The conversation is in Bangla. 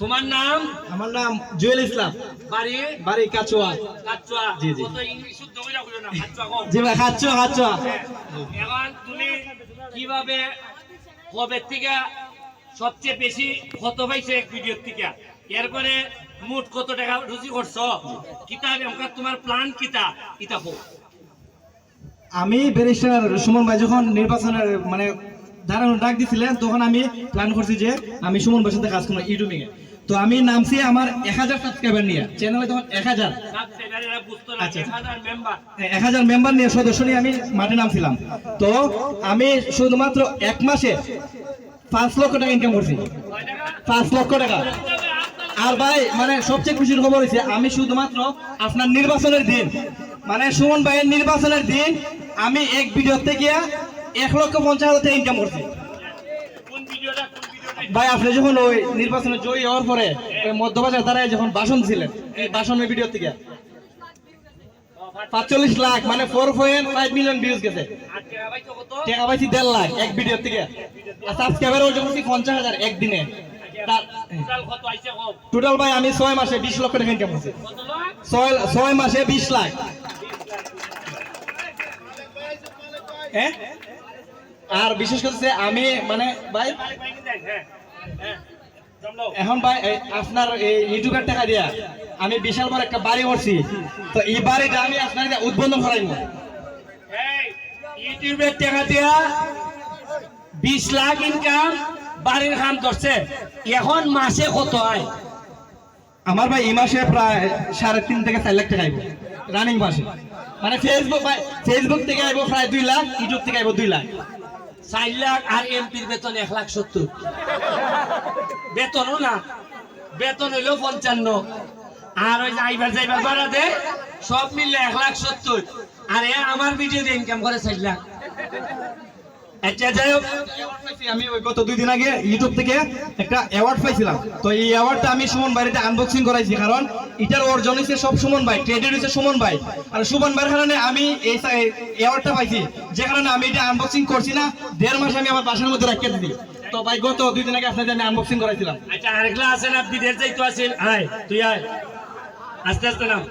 তোমার নাম? আমার নাম জুয়েল ইসলাম। বাড়ি? বাড়ি কাচুয়া। কাচুয়া। জি জি। কত ইংলিশ শুদ্ধ কইরা কইও না, কাচুয়া কও। জি ভাই, কাচুয়া কাচুয়া। এখন তুমি কিভাবে কবে থেকে সবচেয়ে বেশি কত পাইছে এক ভিডিও থেকে, এরপরে মোট কত টাকা রুজি করছো, কিতাব এমকা তোমার প্ল্যান কিতা কিতা হোক? আমি ব্যারিস্টার সুমন ভাই যখন নির্বাচনের মানে দাঁড়ানোর ডাক দিছিলেন, তখন আমি প্ল্যান করছি যে আমি সুমন ভাইয়ের সাথে কাজ করবো ইউটিউবে। তো আমি নামছি আমার 1000 সাবস্ক্রাইবার নিয়ে, চ্যানেলে তখন 1000 সাবস্ক্রাইবাররা বুঝতো না, আচ্ছা। 1000 মেম্বার। 1000 মেম্বার নিয়ে, সদস্য নিয়ে আমি মাঠে নামছিলাম। তো আমি শুধুমাত্র 1 মাসে 5 লক্ষ টাকা ইনকাম করছি। 5 লক্ষ টাকা। আর ভাই মানে সবচেয়ে খুশির খবর হয়েছে, আমি শুধুমাত্র আপনার নির্বাচনের দিন, মানে সুমন ভাইয়ের নির্বাচনের দিন আমি এক ভিডিও থেকে 1,50,000 টাকা ইনকাম করছি। কোন ভিডিওটা ভাই আপনি যখন ওই নির্বাচনে জয়ী হওয়ার পরে ওই মধ্যবাজার দ্বারায় যখন ভাষণ ছিলেন, এই ভাষণের ভিডিও থেকে 45 লাখ মানে 4.5 মিলিয়ন ভিউজ গেছে। আর টাকা পাইছো কত? টাকা পাইছি 1.5 লাখ এক ভিডিও থেকে। আর সাবস্ক্রাইবার ওই যখন 50,000 একদিনে। টোটাল কত আইছে কও? টোটাল ভাই আমি 6 মাসে 20 লক্ষ টাকা ইনকাম করছি। কত লাখ? 6 মাসে 20 লাখ। হ্যাঁ, আর বিশেষ করে আমি মানে ভাই এখন ভাই আপনার এই ইউটিউবের টাকা দিয়া আমি বিশাল বড় একটা বাড়ি করছি। তো এই বাড়িটা আমি আপনার উদ্বোধন করাইব। ইউটিউবের টাকা দিয়া 20 লাখ ইনকাম, বাড়ির কাম করছে। এখন মাসে কত হয়? আমার ভাই এই মাসে প্রায় 3.5 থেকে 4 লাখ টাকা আইব রানিং মাসে। মানে ফেসবুক থেকে আইব প্রায় 2 লাখ, ইউটিউব থেকে আইব 2 লাখ। 4 লাখ। আর এমপির বেতন 1,70,000। বেতনও না, বেতন হইলো 55। আর ওই আইবার যাইবার ভাড়া দে সব মিললে 1,70,000। আর এ আমার ভিডিও দিয়ে ইনকাম করে 4 লাখ। আচ্ছা যাই হোক, আমি ওই গত 2 দিন আগে ইউটিউব থেকে একটা অ্যাওয়ার্ড পাইছিলাম। তো এই অ্যাওয়ার্ডটা আমি সুমন বাড়িতে আনবক্সিং করাইছি, কারণ এটার অর্জন হয়েছে সব সুমন ভাই, ক্রেডিট হয়েছে সুমন ভাই। আর সুমন ভাইয়ের কারণে আমি এই অ্যাওয়ার্ডটা পাইছি, যে কারণে আমি এটা আনবক্সিং করছি না, 1.5 মাস আমি আমার বাসার মধ্যে রাখিয়ে দিই। তো ভাই গত 2 দিন আগে আপনাদের আমি আনবক্সিং করাইছিলাম। আচ্ছা আরেকলা আছেন, আপনি বিদেশ যাইতো আছেন, আয় তুই আয়, আস্তে আস্তে নাম।